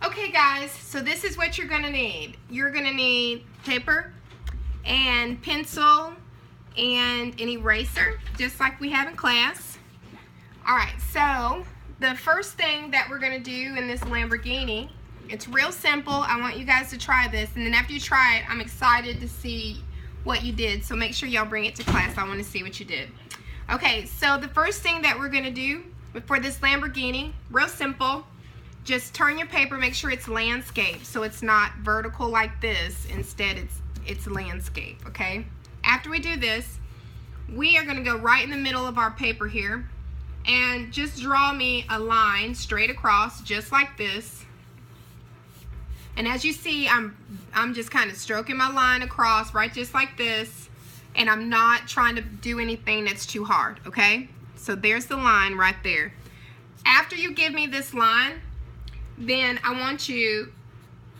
Okay guys, so this is what you're gonna need. You're gonna need paper and pencil and an eraser, just like we have in class. Alright, so the first thing that we're gonna do in this Lamborghini, it's real simple. I want you guys to try this, and then after you try it, I'm excited to see what you did. So make sure y'all bring it to class. I want to see what you did. Okay, so the first thing that we're gonna do for this Lamborghini, real simple. Just turn your paper, make sure it's landscape, so it's not vertical like this. Instead, it's landscape, okay? After we do this, we are gonna go right in the middle of our paper here and just draw me a line straight across, just like this. And as you see, I'm just kind of stroking my line across, right, just like this, and I'm not trying to do anything that's too hard, okay? So there's the line right there. After you give me this line, then I want you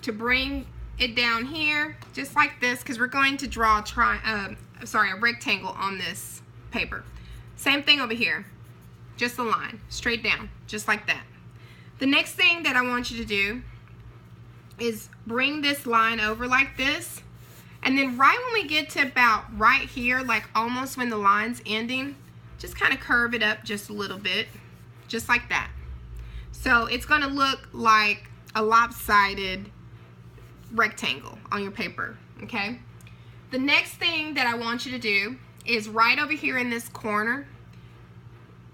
to bring it down here just like this, because we're going to draw a rectangle on this paper. Same thing over here, just a line straight down, just like that. The next thing that I want you to do is bring this line over like this, and then right when we get to about right here, like almost when the line's ending, just kind of curve it up just a little bit, just like that. So it's going to look like a lopsided rectangle on your paper, okay? The next thing that I want you to do is right over here in this corner,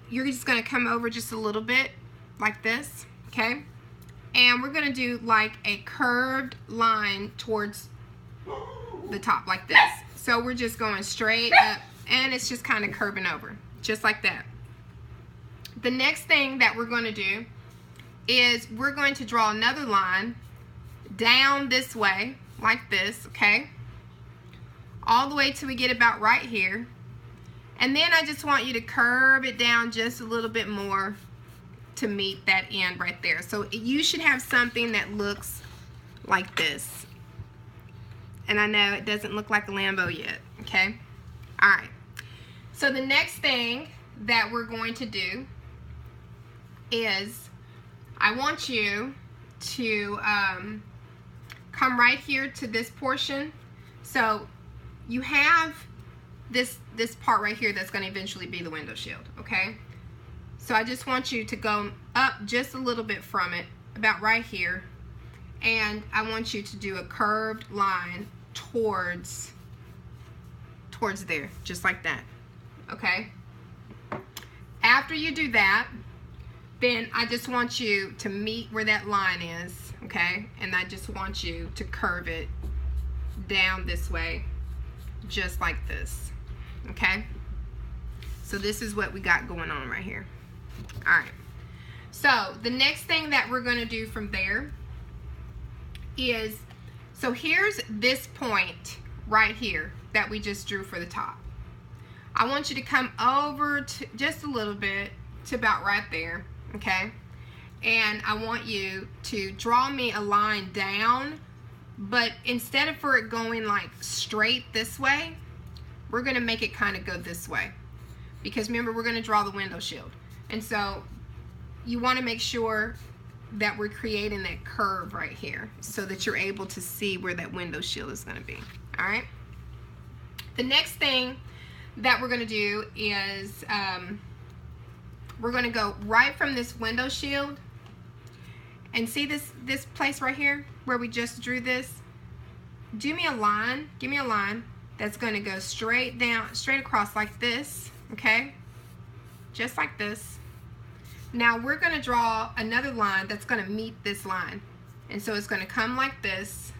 you're just going to come over just a little bit like this, okay? And we're going to do like a curved line towards the top like this. So we're just going straight up, and it's just kind of curving over, just like that. The next thing that we're going to do is we're going to draw another line down this way like this, okay, all the way till we get about right here, and then I just want you to curve it down just a little bit more to meet that end right there. So you should have something that looks like this, and I know it doesn't look like a Lambo yet, okay? Alright, so the next thing that we're going to do is I want you to come right here to this portion. So you have this part right here that's going to eventually be the window shield, okay? So I just want you to go up just a little bit from it, about right here, and I want you to do a curved line towards there, just like that, okay? After you do that, then I just want you to meet where that line is, okay? And I just want you to curve it down this way, just like this, okay? So this is what we got going on right here. All right. So the next thing that we're going to do from there is, so here's this point right here that we just drew for the top. I want you to come over to just a little bit to about right there. Okay, and I want you to draw me a line down, but instead of for it going like straight this way, we're going to make it kind of go this way, because remember, we're going to draw the window shield, and so you want to make sure that we're creating that curve right here so that you're able to see where that window shield is going to be. All right, the next thing that we're going to do is we're going to go right from this window shield, and see this place right here where we just drew this. Do me a line, give me a line that's going to go straight down, straight across like this, okay? Just like this. Now we're going to draw another line that's going to meet this line, and so it's going to come like this,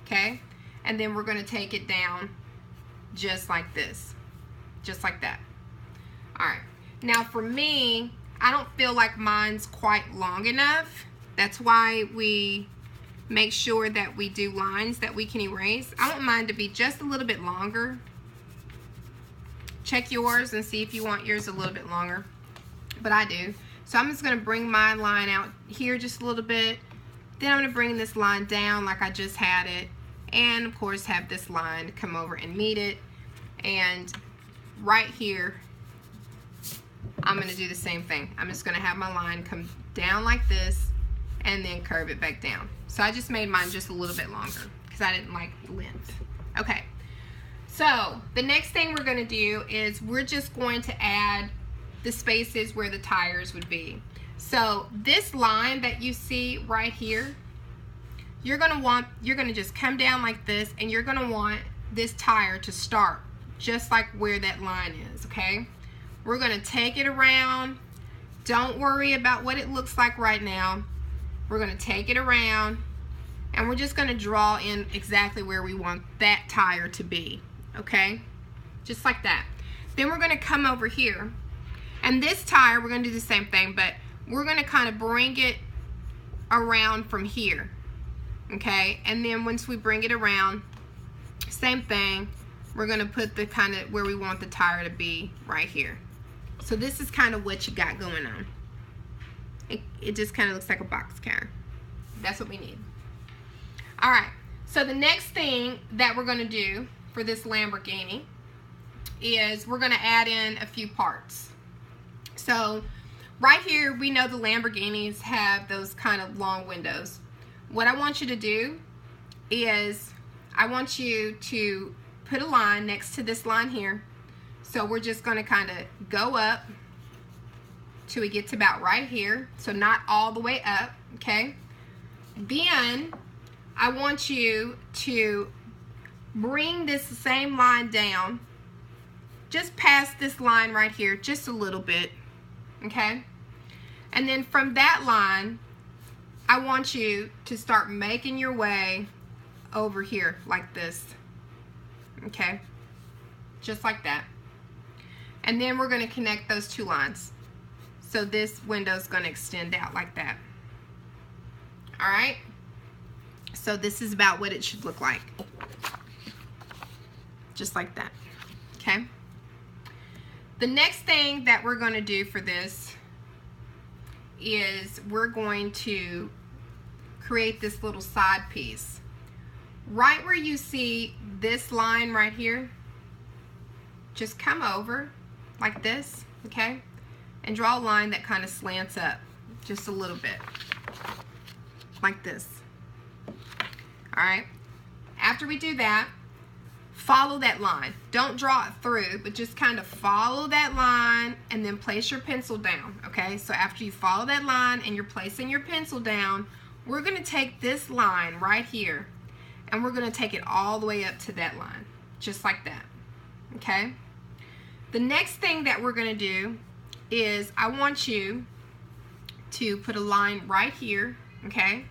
okay? And then we're going to take it down just like this, just like that. All right. Now for me, I don't feel like mine's quite long enough. That's why we make sure that we do lines that we can erase. I want mine to be just a little bit longer. Check yours and see if you want yours a little bit longer, but I do. So I'm just going to bring my line out here just a little bit. Then I'm going to bring this line down like I just had it, and of course have this line come over and meet it. And right here, I'm going to do the same thing. I'm just going to have my line come down like this, and then curve it back down. So I just made mine just a little bit longer because I didn't like the length. Okay, so the next thing we're going to do is we're just going to add the spaces where the tires would be. So this line that you see right here, you're going to just come down like this, and you're going to want this tire to start just like where that line is, okay? We're going to take it around. Don't worry about what it looks like right now. We're going to take it around, and we're just going to draw in exactly where we want that tire to be, okay? Just like that. Then we're going to come over here, and this tire, we're going to do the same thing, but we're going to kind of bring it around from here, okay? And then once we bring it around, same thing, we're going to put the kind of where we want the tire to be right here. So this is kind of what you got going on. It just kind of looks like a box car. That's what we need. All right, so the next thing that we're going to do for this Lamborghini is we're going to add in a few parts. So right here, we know the Lamborghinis have those kind of long windows. What I want you to do is I want you to put a line next to this line here. So we're just going to kind of go up till we get to about right here. So not all the way up, okay? Then I want you to bring this same line down just past this line right here, just a little bit, okay? And then from that line, I want you to start making your way over here like this, okay? Just like that. And then we're going to connect those two lines. So this window is going to extend out like that. All right? So this is about what it should look like. Just like that. Okay? The next thing that we're going to do for this is we're going to create this little side piece. Right where you see this line right here, just come over like this, okay? And draw a line that kind of slants up just a little bit, like this. All right? After we do that, follow that line. Don't draw it through, but just kind of follow that line and then place your pencil down, okay? So after you follow that line and you're placing your pencil down, we're going to take this line right here and we're going to take it all the way up to that line, just like that, okay? The next thing that we're going to do is I want you to put a line right here, okay?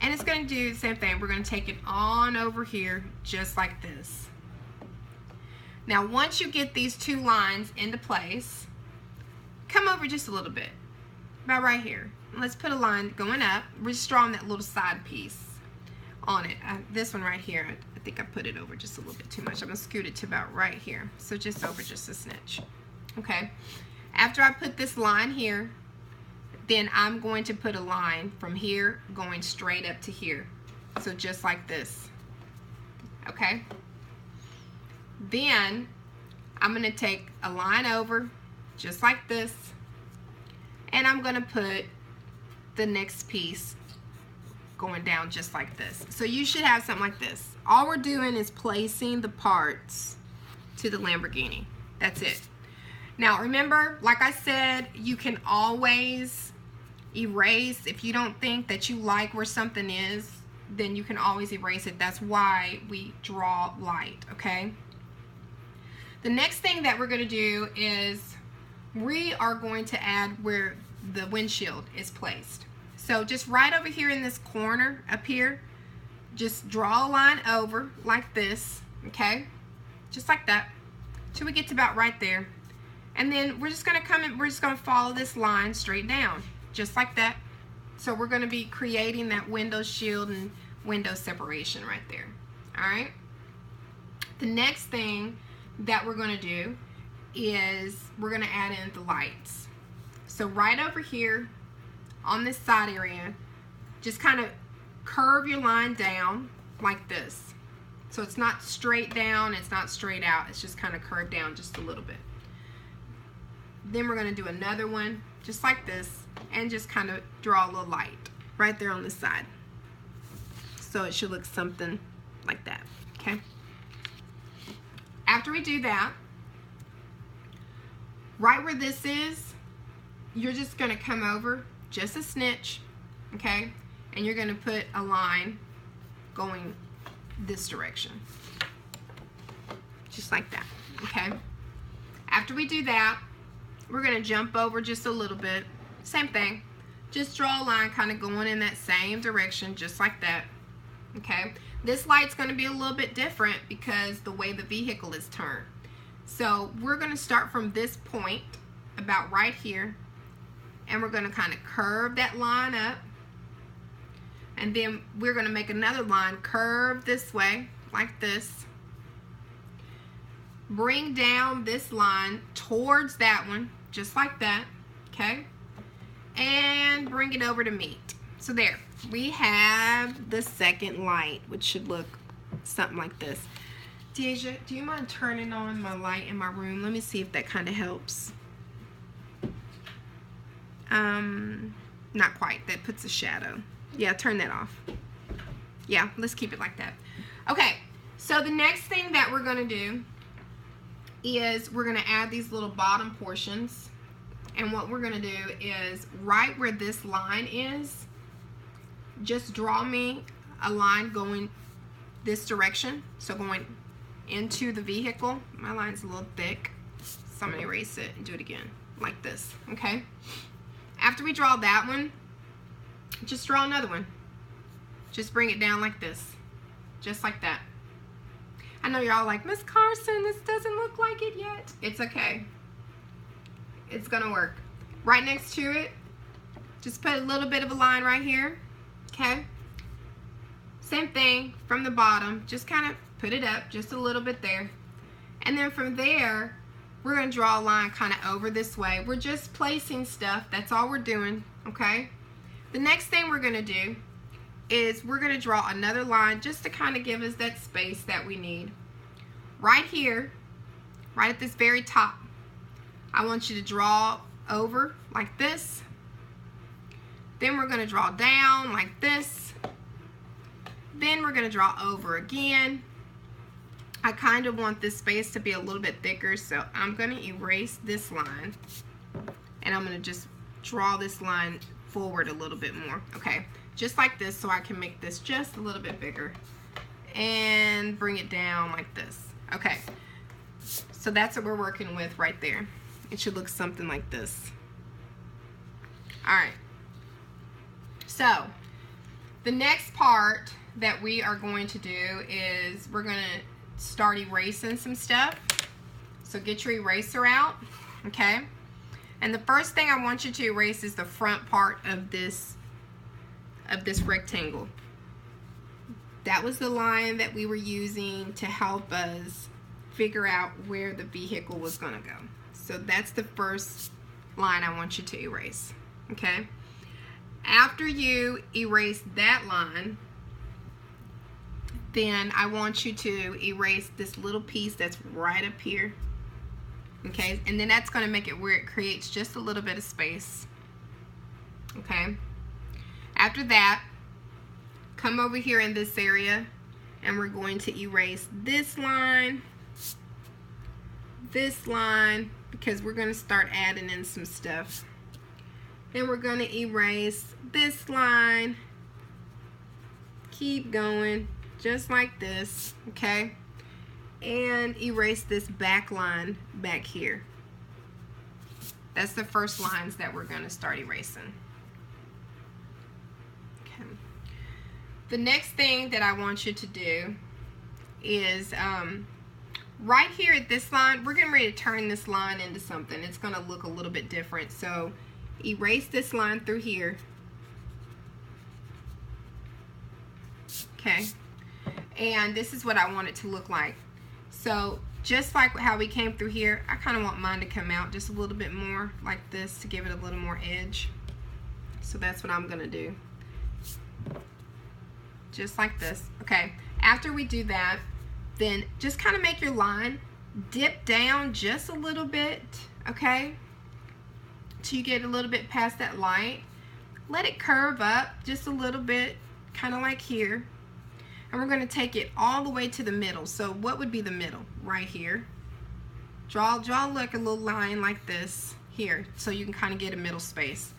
And it's going to do the same thing. We're going to take it on over here just like this. Now once you get these two lines into place, come over just a little bit, about right here. Let's put a line going up. We're just drawing that little side piece on it. This one right here, I think I put it over just a little bit too much. I'm going to scoot it to about right here. So just over just a snitch. Okay. After I put this line here, then I'm going to put a line from here going straight up to here. So just like this. Okay. Then I'm going to take a line over just like this, and I'm going to put the next piece going down just like this. So you should have something like this. All we're doing is placing the parts to the Lamborghini. That's it. Now remember, like I said, you can always erase. If you don't think that you like where something is, then you can always erase it. That's why we draw light, okay? The next thing that we're going to do is we are going to add where the windshield is placed. So just right over here in this corner up here, just draw a line over like this, okay? Just like that, till we get to about right there. And then we're just going to come in, we're just going to follow this line straight down, just like that. So we're going to be creating that window shield and window separation right there. All right? The next thing that we're going to do is we're going to add in the lights. So right over here on this side area, just kind of curve your line down like this. So it's not straight down, it's not straight out, it's just kind of curved down just a little bit. Then we're going to do another one just like this and just kind of draw a little light. right there on the side. So it should look something like that, okay? After we do that, right where this is, you're just going to come over just a snitch, okay? And you're going to put a line going this direction. Just like that, okay? After we do that, we're going to jump over just a little bit. Same thing. Just draw a line kind of going in that same direction, just like that, okay? This light's going to be a little bit different because the way the vehicle is turned. So we're going to start from this point, about right here, and we're going to kind of curve that line up, and then we're going to make another line curve this way, like this. Bring down this line towards that one, just like that, okay? And bring it over to meet. So there, we have the second light, which should look something like this. Deja, do you mind turning on my light in my room? Let me see if that kind of helps. Not quite. That puts a shadow. Yeah, turn that off. Yeah, let's keep it like that. Okay, so the next thing that we're going to do is we're going to add these little bottom portions. And what we're going to do is right where this line is, just draw me a line going this direction. So going into the vehicle. My line's a little thick, so I'm going to erase it and do it again like this, okay? After we draw that one, just draw another one. Just bring it down like this, just like that. I know you're all like, Miss Carson, this doesn't look like it yet. It's okay. It's gonna work. Right next to it, just put a little bit of a line right here, okay? Same thing from the bottom, just kind of put it up just a little bit there. And then from there, we're gonna draw a line kind of over this way. We're just placing stuff, that's all we're doing, okay? The next thing we're gonna do is we're gonna draw another line just to kind of give us that space that we need. Right here, right at this very top, I want you to draw over like this. Then we're going to draw down like this. Then we're going to draw over again. I kind of want this space to be a little bit thicker, so I'm going to erase this line. And I'm going to just draw this line forward a little bit more. Okay, just like this, so I can make this just a little bit bigger. And bring it down like this. Okay, so that's what we're working with right there. It should look something like this. Alright, so the next part that we are going to do is we're going to start erasing some stuff. So get your eraser out, okay? And the first thing I want you to erase is the front part of this rectangle. That was the line that we were using to help us figure out where the vehicle was going to go. So that's the first line I want you to erase, okay? After you erase that line, then I want you to erase this little piece that's right up here, okay? And then that's going to make it where it creates just a little bit of space, okay? After that, come over here in this area, and we're going to erase this line, because we're going to start adding in some stuff. Then we're going to erase this line. Keep going, just like this, okay? And erase this back line back here. That's the first lines that we're going to start erasing. Okay. The next thing that I want you to do is right here at this line, we're getting ready to turn this line into something. It's going to look a little bit different. So erase this line through here. Okay. And this is what I want it to look like. So just like how we came through here, I kind of want mine to come out just a little bit more like this to give it a little more edge. So that's what I'm going to do. Just like this. Okay. After we do that, then just kind of make your line dip down just a little bit, okay, till you get a little bit past that light. let it curve up just a little bit, kind of like here. And we're going to take it all the way to the middle. So what would be the middle? Right here. Draw like a little line like this here, so you can kind of get a middle space.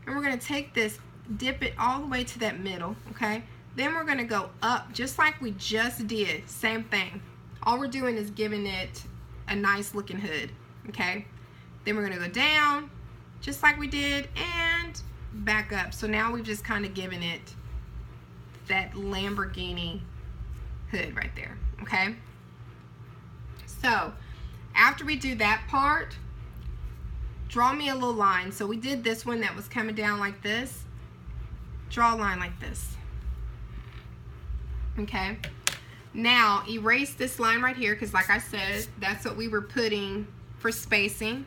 And we're going to take this, dip it all the way to that middle, okay? Then we're going to go up just like we just did. Same thing. All we're doing is giving it a nice looking hood, okay? Then we're going to go down just like we did and back up. So now we've just kind of given it that Lamborghini hood right there, okay? So after we do that part, draw me a little line. So we did this one that was coming down like this. Draw a line like this, okay? Now erase this line right here, because like I said, that's what we were putting for spacing.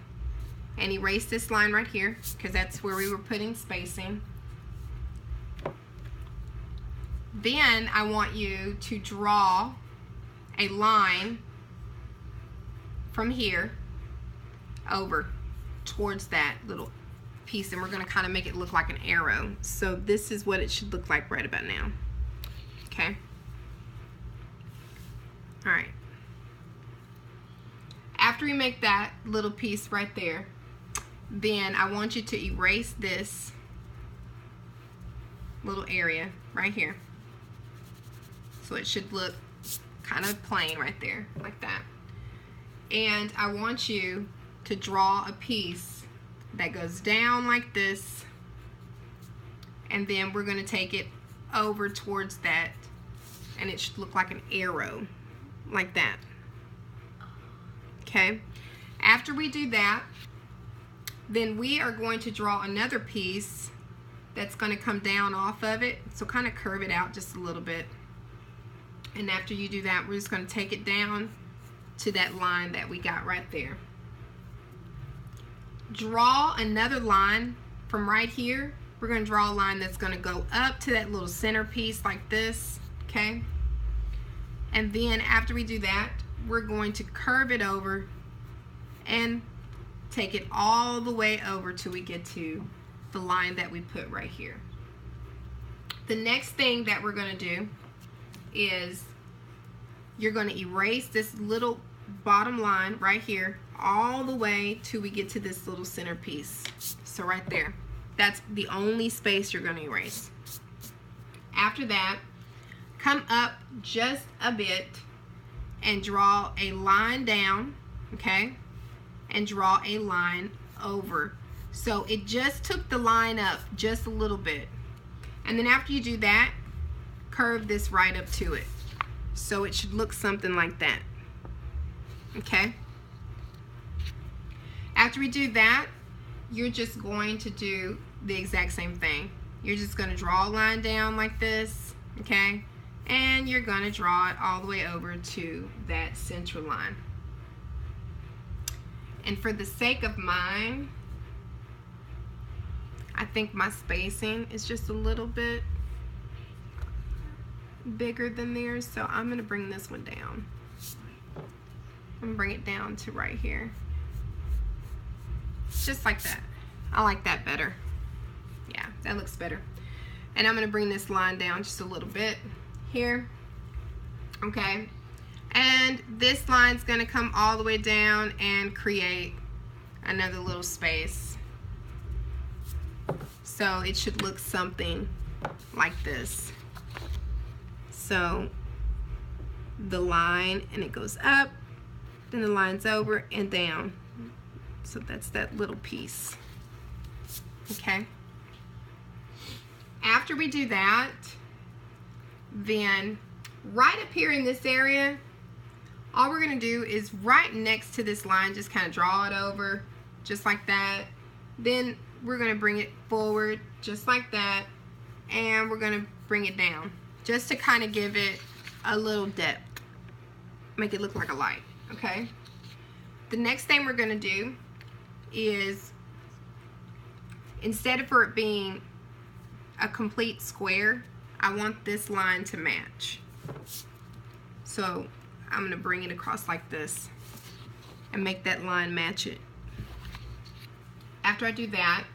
And erase this line right here, because that's where we were putting spacing. Then I want you to draw a line from here over towards that little piece, and we're going to kind of make it look like an arrow. So this is what it should look like right about now. Okay? Alright. After we make that little piece right there, then I want you to erase this little area right here. So it should look kind of plain right there, like that. And I want you to draw a piece that goes down like this, and then we're going to take it over towards that, and it should look like an arrow, like that. Okay? After we do that, then we are going to draw another piece that's going to come down off of it. So kind of curve it out just a little bit. And after you do that, we're just going to take it down to that line that we got right there. Draw another line from right here. We're going to draw a line that's going to go up to that little center piece like this, okay? And then after we do that, we're going to curve it over and take it all the way over till we get to the line that we put right here. The next thing that we're going to do is you're going to erase this little bottom line right here all the way till we get to this little center piece. So right there, that's the only space you're going to erase. After that, come up just a bit and draw a line down, okay, and draw a line over. So it just took the line up just a little bit. And then after you do that, curve this right up to it. So it should look something like that. Okay? After we do that, you're just going to do the exact same thing. You're just going to draw a line down like this, okay? And you're going to draw it all the way over to that central line. And for the sake of mine, I think my spacing is just a little bit bigger than theirs, so I'm going to bring this one down. I'm going to bring it down to right here. Just like that. I like that better. Yeah, that looks better. And I'm going to bring this line down just a little bit here. Okay. And this line's going to come all the way down and create another little space. So it should look something like this. So the line, and it goes up, then the line's over and down. So that's that little piece. Okay. After we do that, then right up here in this area, all we're going to do is right next to this line, just kind of draw it over just like that. Then we're going to bring it forward just like that, and we're going to bring it down just to kind of give it a little depth, make it look like a light. Okay. The next thing we're going to do is, instead of for it being a complete square, I want this line to match. So I'm going to bring it across like this and make that line match it. After I do that,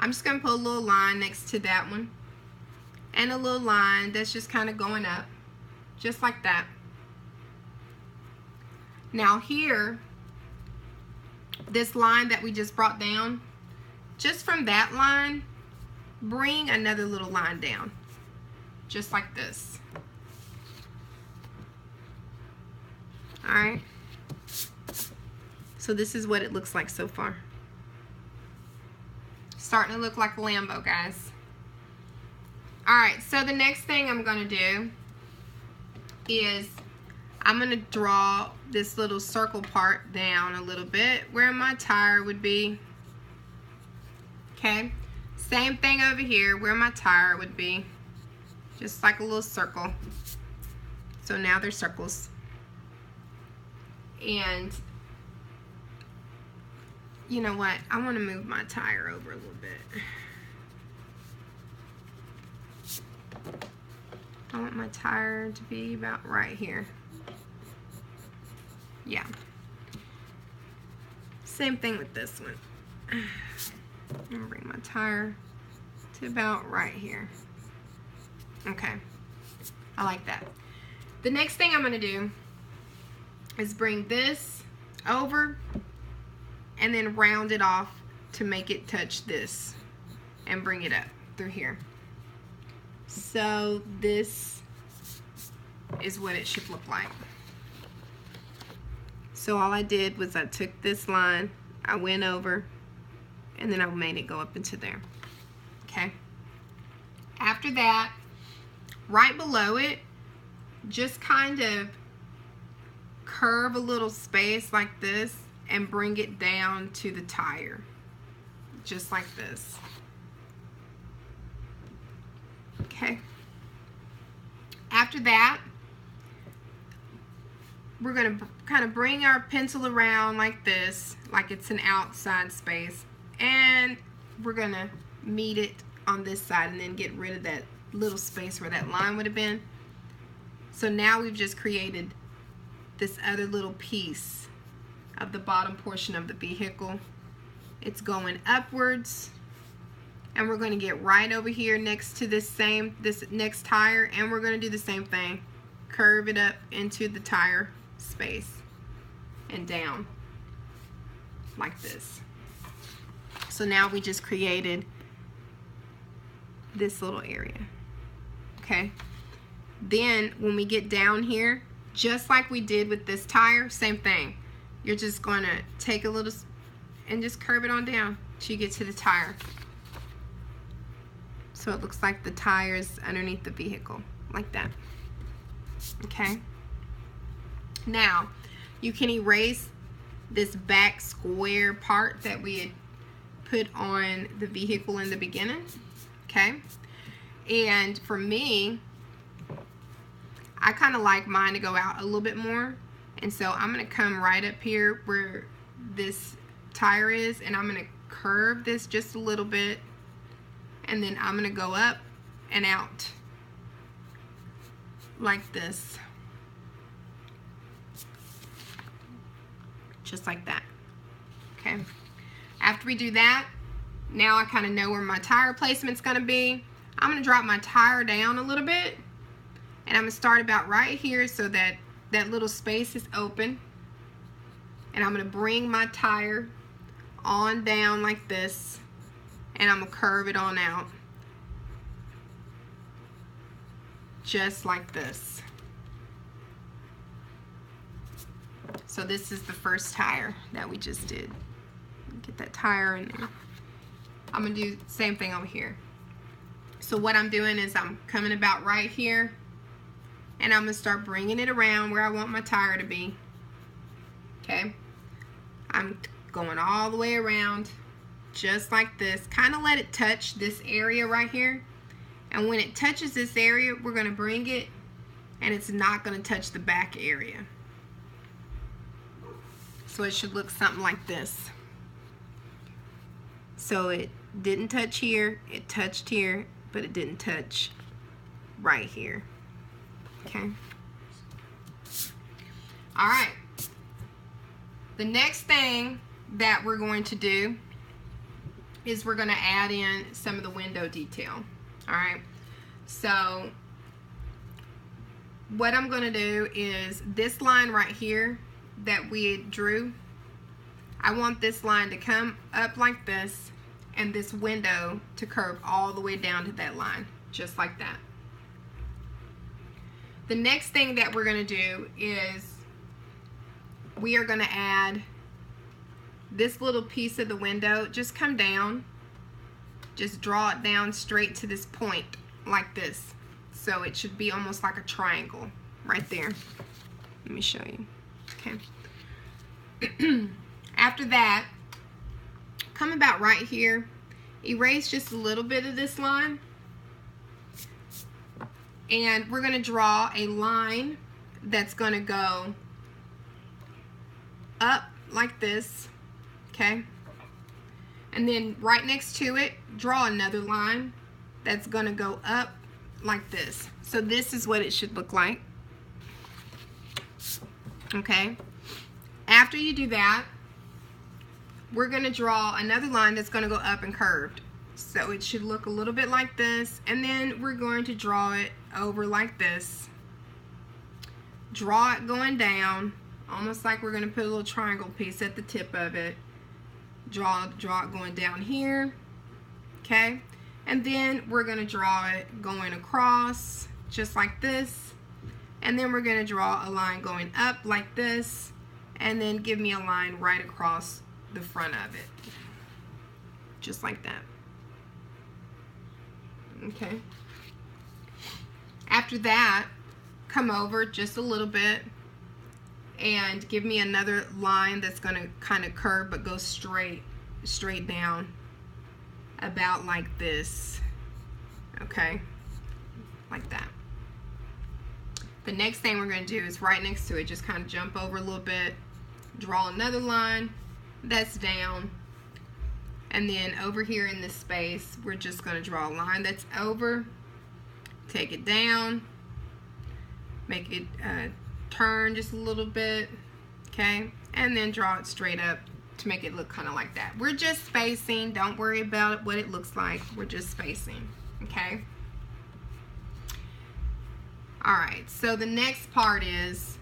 I'm just going to put a little line next to that one. And a little line that's just kind of going up. Just like that. Now here, this line that we just brought down, just from that line, bring another little line down. Just like this. Alright. So this is what it looks like so far. Starting to look like a Lambo, guys. Alright, so the next thing I'm going to do is I'm going to draw this little circle part down a little bit where my tire would be. Okay, same thing over here where my tire would be. Just like a little circle. So now they're circles. And you know what? I want to move my tire over a little bit. I want my tire to be about right here. Yeah. Same thing with this one. I'm gonna bring my tire to about right here. Okay. I like that. The next thing I'm gonna do is bring this over and then round it off to make it touch this and bring it up through here. So this is what it should look like. So all I did was I took this line, I went over, and then I made it go up into there. Okay. After that, right below it, just kind of curve a little space like this and bring it down to the tire. Just like this. Okay. After that, we're going to kind of bring our pencil around like this, like it's an outside space, and we're going to meet it on this side and then get rid of that little space where that line would have been. So now we've just created this other little piece of the bottom portion of the vehicle. It's going upwards, and we're going to get right over here next to this next tire, and we're going to do the same thing. Curve it up into the tire space and down like this. So now we just created this little area. Okay. Then when we get down here, just like we did with this tire, same thing. You're just going to take a little and just curve it on down till you get to the tire. So it looks like the tire is underneath the vehicle, like that. Okay. Now, you can erase this back square part that we had put on the vehicle in the beginning. Okay. And for me, I kind of like mine to go out a little bit more. And so I'm going to come right up here where this tire is, and I'm going to curve this just a little bit. And then I'm going to go up and out like this. Just like that. Okay. After we do that, now I kind of know where my tire placement's going to be. I'm going to drop my tire down a little bit, and I'm going to start about right here so that that little space is open. And I'm going to bring my tire on down like this, and I'm going to curve it on out. Just like this. So this is the first tire that we just did. Get that tire in there. I'm going to do the same thing over here. So what I'm doing is I'm coming about right here, and I'm going to start bringing it around where I want my tire to be. Okay. I'm going all the way around just like this. Kind of let it touch this area right here. And when it touches this area, we're going to bring it, and it's not going to touch the back area. So it should look something like this. So it didn't touch here, it touched here, but it didn't touch right here. Okay. All right. The next thing that we're going to do is we're going to add in some of the window detail. Alright, so what I'm going to do is this line right here that we drew, I want this line to come up like this and this window to curve all the way down to that line, just like that. The next thing that we're going to do is we are going to add this little piece of the window. Just come down, just draw it down straight to this point like this. So it should be almost like a triangle right there. Let me show you. Okay. After that, come about right here, erase just a little bit of this line, and we're going to draw a line that's going to go up like this, okay? And then right next to it, draw another line that's going to go up like this. So this is what it should look like, okay? After you do that, we're going to draw another line that's going to go up and curved. So it should look a little bit like this, and then we're going to draw it over like this. Draw it going down, almost like we're going to put a little triangle piece at the tip of it. Draw it going down here, okay? And then we're going to draw it going across, just like this. And then we're going to draw a line going up like this, and then give me a line right across the front of it, just like that. Okay. After that, come over just a little bit and give me another line that's going to kind of curve but go straight down, about like this. Okay, like that. The next thing we're going to do is right next to it, just kind of jump over a little bit, draw another line that's down, and then over here in this space we're just going to draw a line that's over, take it down, make it turn just a little bit, okay, and then draw it straight up to make it look kind of like that. We're just spacing, don't worry about what it looks like, we're just spacing, okay? Alright, so the next part is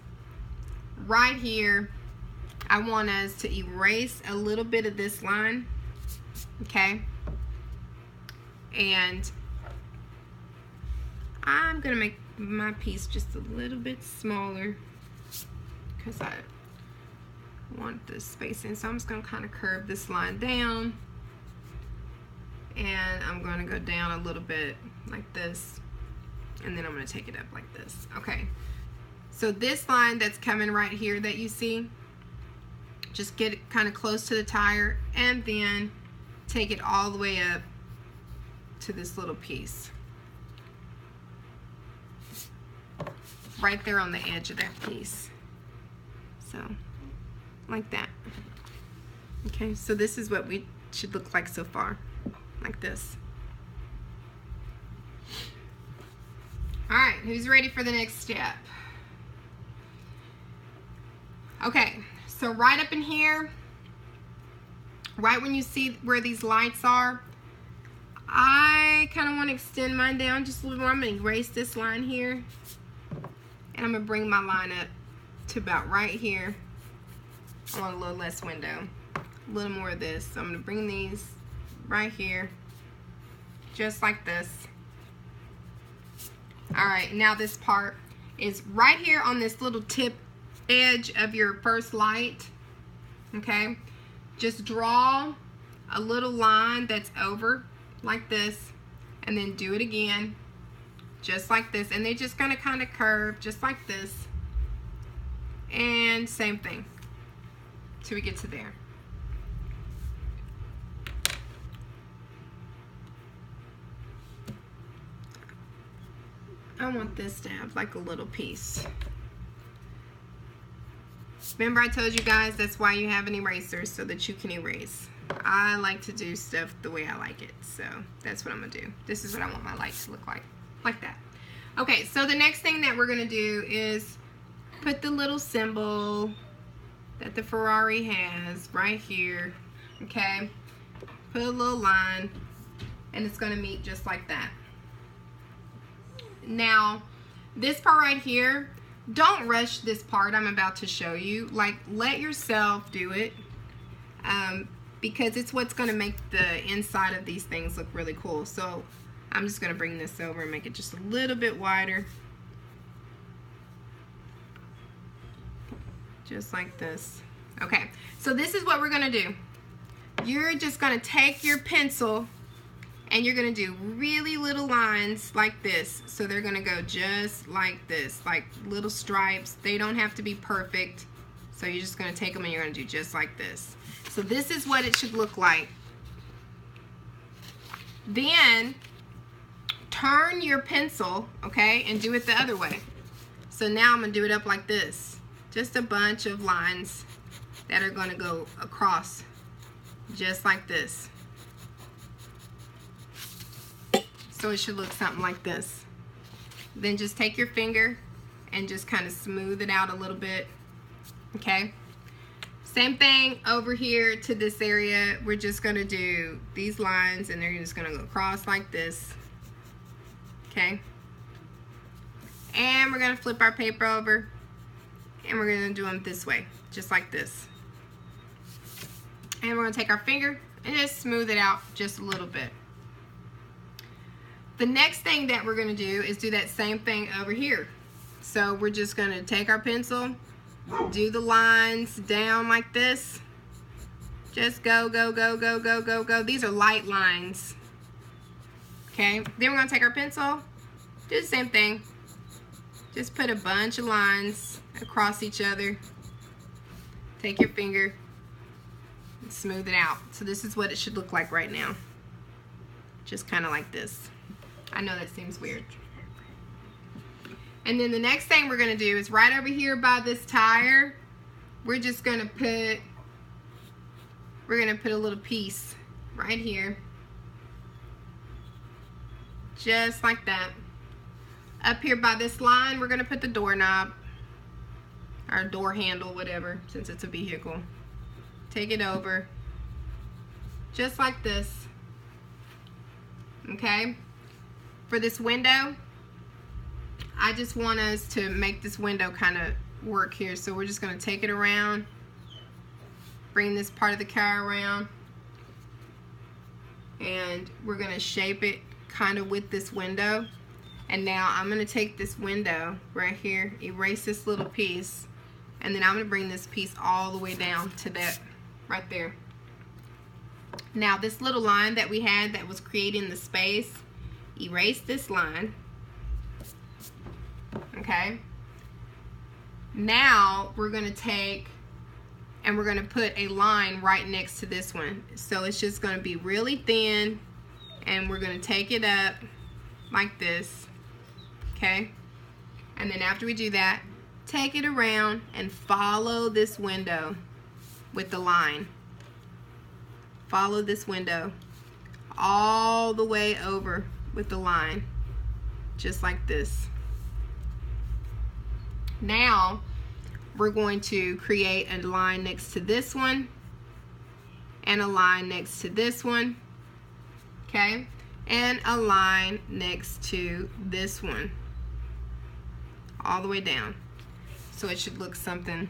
right here. I want us to erase a little bit of this line, okay? And I'm going to make my piece just a little bit smaller because I want the spacing. So I'm just going to kind of curve this line down, and I'm going to go down a little bit like this, and then I'm going to take it up like this. Okay, so this line that's coming right here that you see, just get it kind of close to the tire and then take it all the way up to this little piece right there on the edge of that piece. So like that. Okay, so this is what we should look like so far, like this. Alright, who's ready for the next step? Okay, so right up in here, right when you see where these lights are, I kind of want to extend mine down just a little more. I'm going to erase this line here, and I'm going to bring my line up to about right here. I want a little less window, a little more of this. So I'm going to bring these right here, just like this. Alright, now this part is right here on this little tip edge of your first light. Okay, just draw a little line that's over like this, and then do it again just like this, and they're just going to kind of curve just like this, and same thing till we get to there. I want this to have like a little piece. Remember I told you guys that's why you have an eraser, so that you can erase. I like to do stuff the way I like it, so that's what I'm going to do. This is what I want my light to look like that. Okay, so the next thing that we're going to do is put the little symbol that the Ferrari has right here, okay? Put a little line, and it's going to meet just like that. Now, this part right here, don't rush this part I'm about to show you. Like, let yourself do it, because it's what's going to make the inside of these things look really cool. So I'm just going to bring this over and make it just a little bit wider. Just like this. Okay, so this is what we're going to do. You're just going to take your pencil and you're going to do really little lines like this. So they're going to go just like this, like little stripes. They don't have to be perfect. So you're just going to take them and you're going to do just like this. So this is what it should look like. Then turn your pencil, okay, and do it the other way. So now I'm going to do it up like this. Just a bunch of lines that are going to go across just like this. So it should look something like this. Then just take your finger and just kind of smooth it out a little bit. Okay? Same thing over here to this area. We're just going to do these lines and they're just going to go across like this. Okay? And we're going to flip our paper over and we're going to do them this way, just like this. And we're going to take our finger and just smooth it out just a little bit. The next thing that we're going to do is do that same thing over here. So we're just going to take our pencil, do the lines down like this. Just go, go, go, go, go, go, go. These are light lines. Okay, then we're going to take our pencil, do the same thing. Just put a bunch of lines across each other. Take your finger and smooth it out. So this is what it should look like right now. Just kind of like this. I know that seems weird. And then the next thing we're going to do is right over here by this tire, we're just going to put, a little piece right here. Just like that. Up here by this line, we're going to put the doorknob, or door handle, whatever, since it's a vehicle. Take it over. Just like this. Okay? For this window, I just want us to make this window kind of work here. So we're just going to take it around, bring this part of the car around, and we're going to shape it kind of with this window. And now I'm going to take this window right here, erase this little piece, and then I'm going to bring this piece all the way down to that right there. Now this little line that we had that was creating the space, erase this line. Okay. Now we're going to take and we're going to put a line right next to this one. So it's just going to be really thin, and we're going to take it up like this. Okay, and then after we do that, take it around and follow this window with the line. Follow this window all the way over with the line, just like this. Now we're going to create a line next to this one and a line next to this one, okay, and a line next to this one, all the way down. So it should look something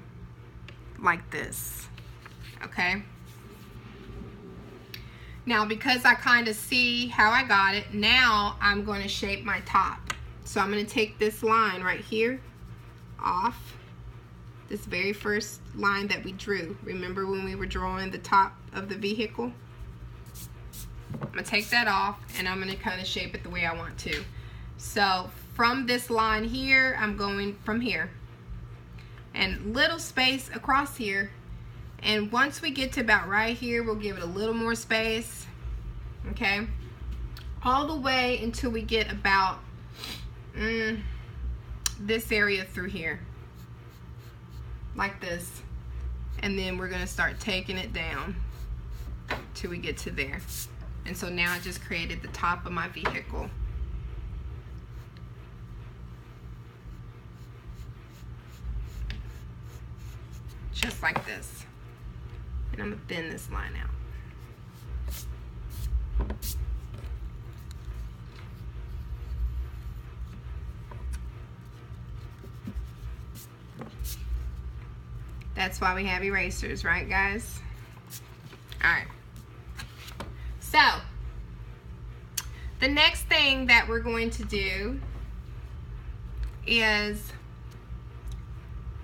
like this. Okay, now because I kind of see how I got it, now I'm going to shape my top. So I'm going to take this line right here off, this very first line that we drew. Remember when we were drawing the top of the vehicle? I'm going to take that off and I'm going to kind of shape it the way I want to. So from this line here, I'm going from here and little space across here, and once we get to about right here, we'll give it a little more space, okay, all the way until we get about this area through here, like this, and then we're going to start taking it down till we get to there. And so now I just created the top of my vehicle. Just like this. And I'm going to thin this line out. That's why we have erasers, right, guys? All right. So, the next thing that we're going to do is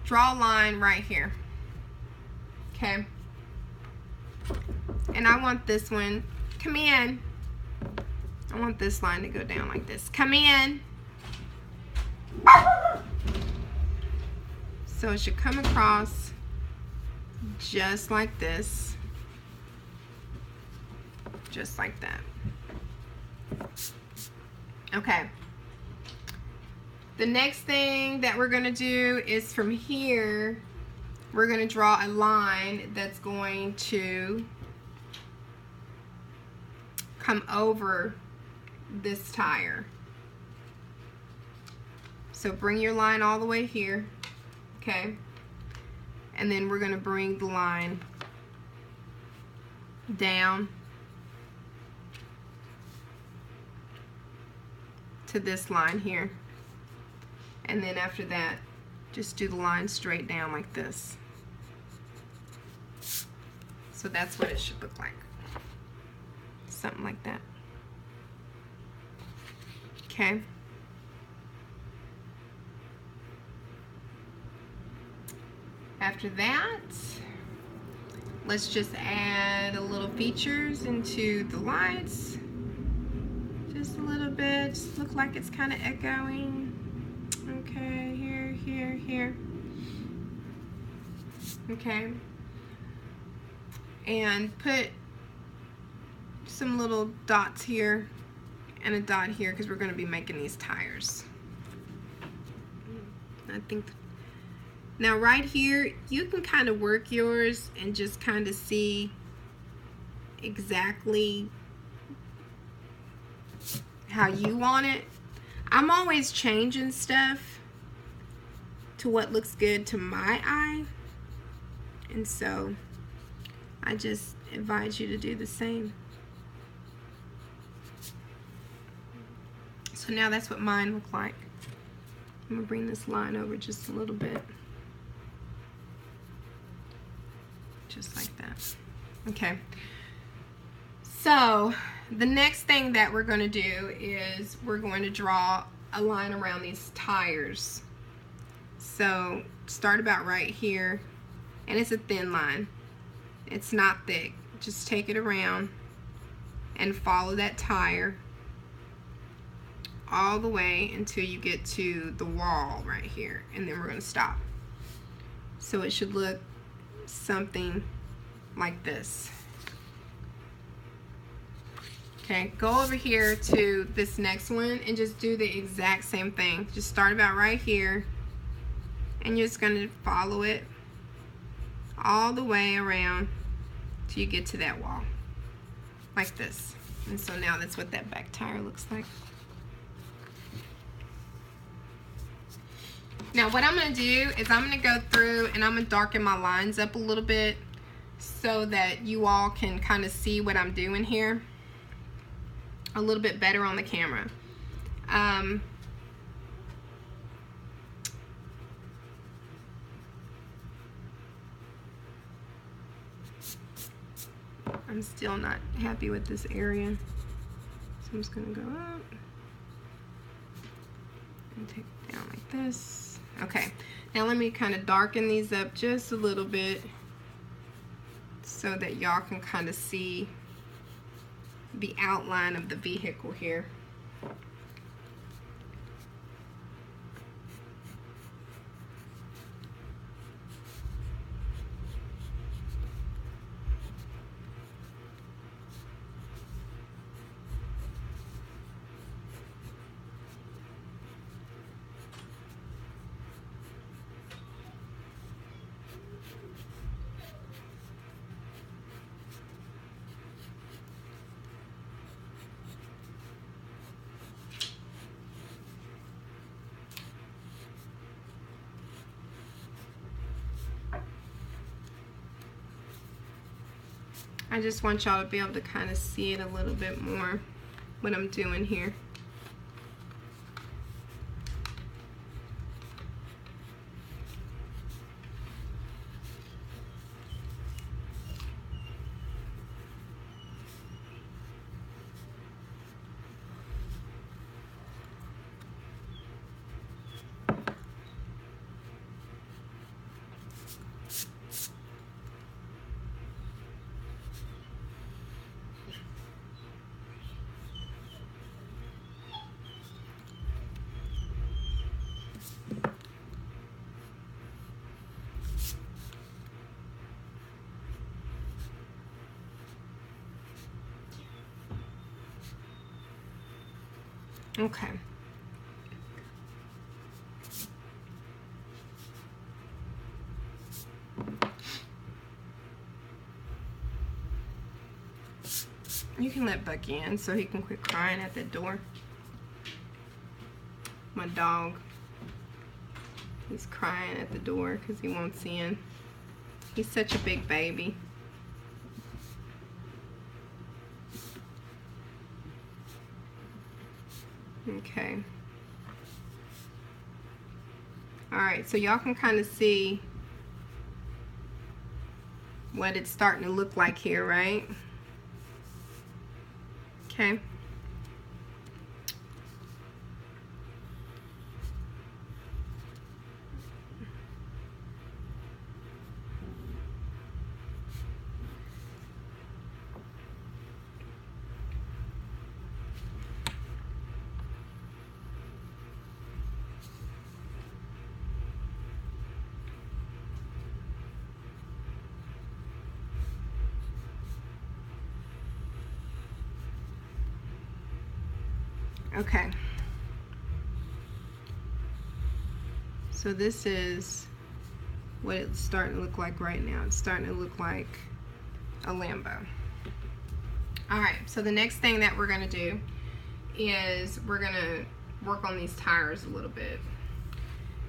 draw a line right here. Okay? And I want this one, come in. I want this line to go down like this. Come in. So it should come across just like this. Just like that. Okay. The next thing that we're going to do is from here, we're going to draw a line that's going to come over this tire. So bring your line all the way here, okay? And then we're going to bring the line down to this line here. And then after that, just do the line straight down like this. So that's what it should look like. Something like that. Okay. After that, let's just add a little features into the lights. Just a little bit. Just look like it's kind of echoing. Okay, here, here, here. Okay. And put some little dots here and a dot here because we're going to be making these tires. I think now right here you can kind of work yours and just kind of see exactly how you want it. I'm always changing stuff to what looks good to my eye, and so I just advise you to do the same. So now that's what mine look like. I'm gonna bring this line over just a little bit. Just like that. Okay. So the next thing that we're gonna do is we're going to draw a line around these tires. So start about right here, and it's a thin line. It's not thick. Just take it around and follow that tire all the way until you get to the wall right here, and then we're going to stop. So it should look something like this. Okay, go over here to this next one and just do the exact same thing. Just start about right here, and you're just going to follow it all the way around till you get to that wall, like this. And so now that's what that back tire looks like. Now what I'm going to do is I'm going to go through and I'm going to darken my lines up a little bit so that you all can kind of see what I'm doing here a little bit better on the camera. I'm still not happy with this area, so I'm just going to go up and take it down like this. Okay, now let me kind of darken these up just a little bit so that y'all can kind of see the outline of the vehicle here. I just want y'all to be able to kind of see it a little bit more, what I'm doing here. Okay. You can let Bucky in so he can quit crying at the door. My dog. He's crying at the door because he wants in. He's such a big baby. Okay. Alright, so y'all can kind of see what it's starting to look like here, right? Okay. Okay. So this is what it's starting to look like right now. It's starting to look like a Lambo. Alright, so the next thing that we're going to do is we're going to work on these tires a little bit.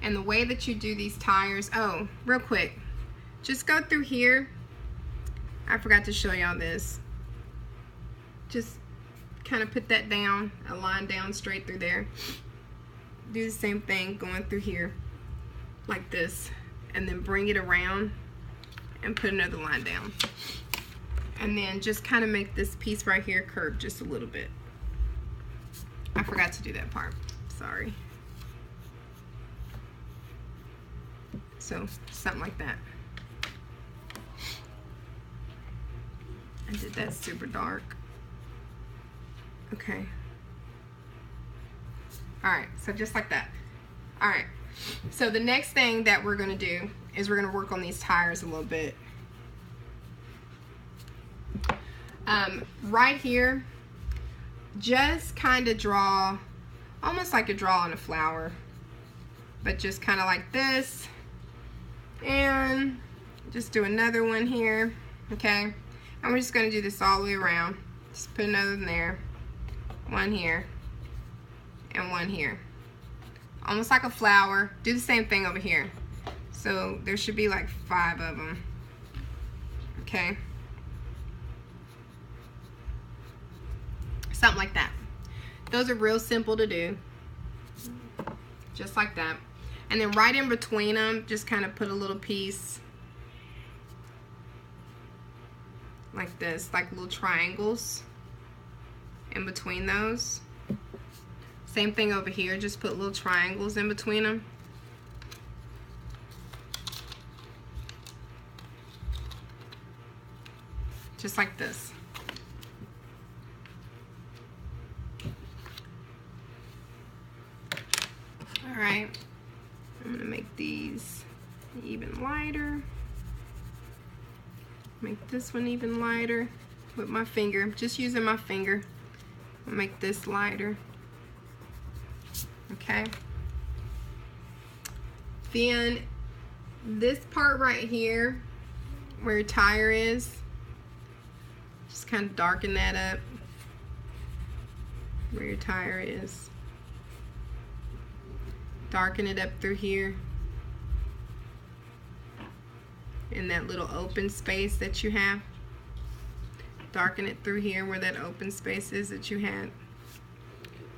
And the way that you do these tires, oh, real quick, just go through here. I forgot to show y'all this. Just kind of put that down, a line down straight through there. Do the same thing going through here like this, and then bring it around and put another line down, and then just kind of make this piece right here curve just a little bit. I forgot to do that part, sorry. So something like that. I did that super dark. Okay. Alright, so just like that. Alright, so the next thing that we're going to do is we're going to work on these tires a little bit. Right here, just kind of draw, almost like you're drawing a flower, but just kind of like this, and just do another one here, okay? And we're just going to do this all the way around. Just put another one there, one here, and one here. Almost like a flower. Do the same thing over here. So there should be like 5 of them. Okay? Something like that. Those are real simple to do. Just like that. And then right in between them, just kind of put a little piece like this, like little triangles in between those. Same thing over here, just put little triangles in between them. Just like this. Alright, I'm going to make these even lighter. Make this one even lighter with my finger, just using my finger. I'll make this lighter. Okay. Then this part right here where your tire is, just kind of darken that up where your tire is. Darken it up through here in that little open space that you have. Darken it through here where that open space is that you had.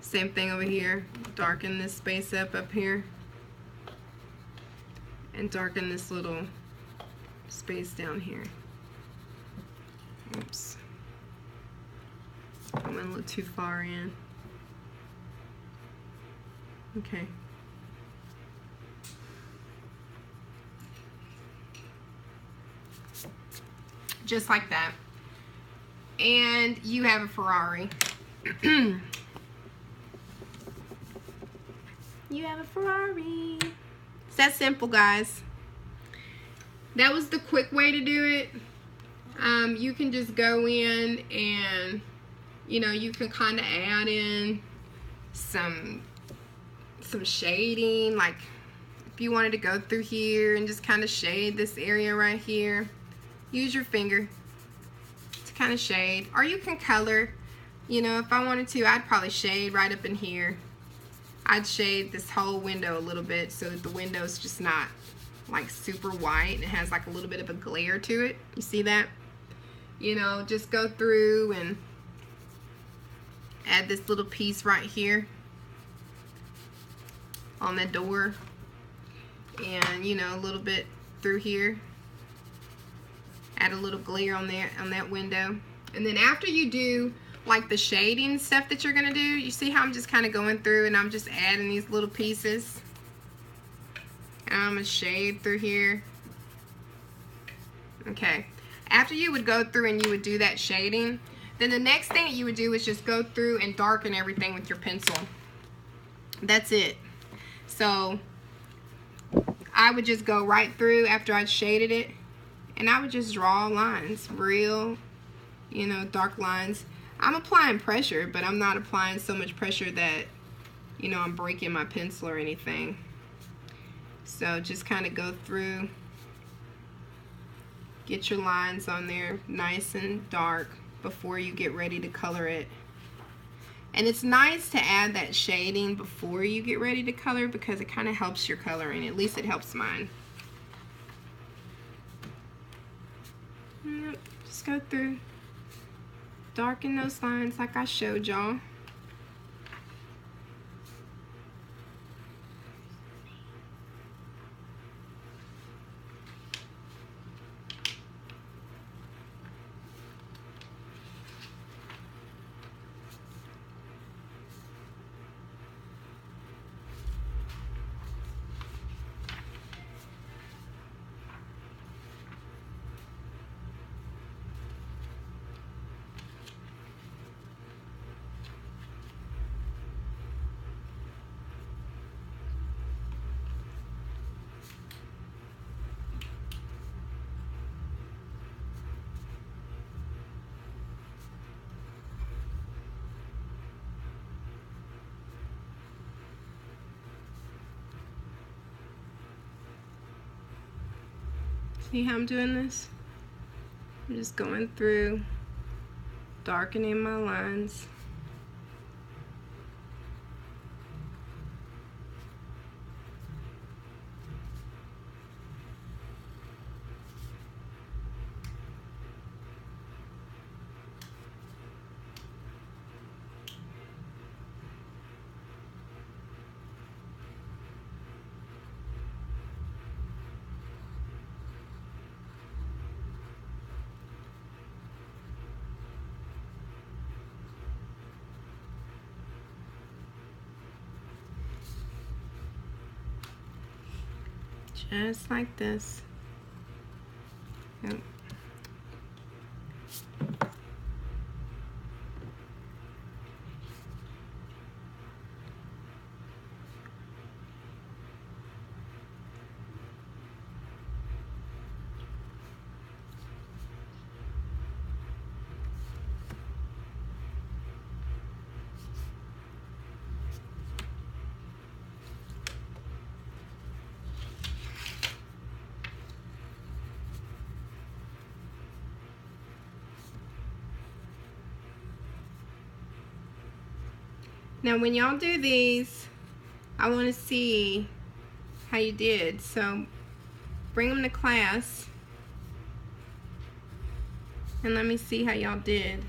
Same thing over here. Darken this space up here. And darken this little space down here. Oops. I went a little too far in. Okay. Just like that. And you have a Ferrari. You have a Ferrari. It's that simple, guys. That was the quick way to do it. You can just go in and, you know, you can kind of add in some shading, like if you wanted to go through here and just kind of shade this area right here, use your finger to kind of shade, or you can color. You know, if I wanted to, I'd probably shade right up in here. I'd shade this whole window a little bit so that the window's just not like super white and it has like a little bit of a glare to it. You see that? You know, just go through and add this little piece right here on the door, and you know, a little bit through here. Add a little glare on there on that window. And then after you do like the shading stuff that you're gonna do, you see how I'm just kind of going through and I'm just adding these little pieces, and I'm gonna shade through here. Okay, after you would go through and you would do that shading, then the next thing that you would do is just go through and darken everything with your pencil. That's it. So I would just go right through after I'd shaded it, and I would just draw lines, real, you know, dark lines. I'm applying pressure, but I'm not applying so much pressure that, you know, I'm breaking my pencil or anything. So just kind of go through, get your lines on there nice and dark before you get ready to color it. And it's nice to add that shading before you get ready to color because it kind of helps your coloring. At least it helps mine. Just go through, darken those lines like I showed y'all. See how I'm doing this? I'm just going through, darkening my lines. Just like this. Yep. Now when y'all do these, I want to see how you did. So bring them to class and let me see how y'all did.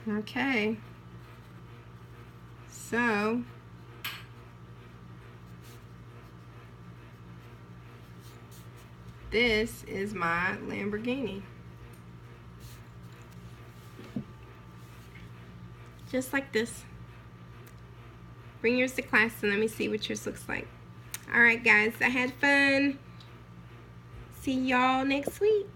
Okay, so this is my Lamborghini. Just like this. Bring yours to class and let me see what yours looks like. Alright guys, I had fun. See y'all next week.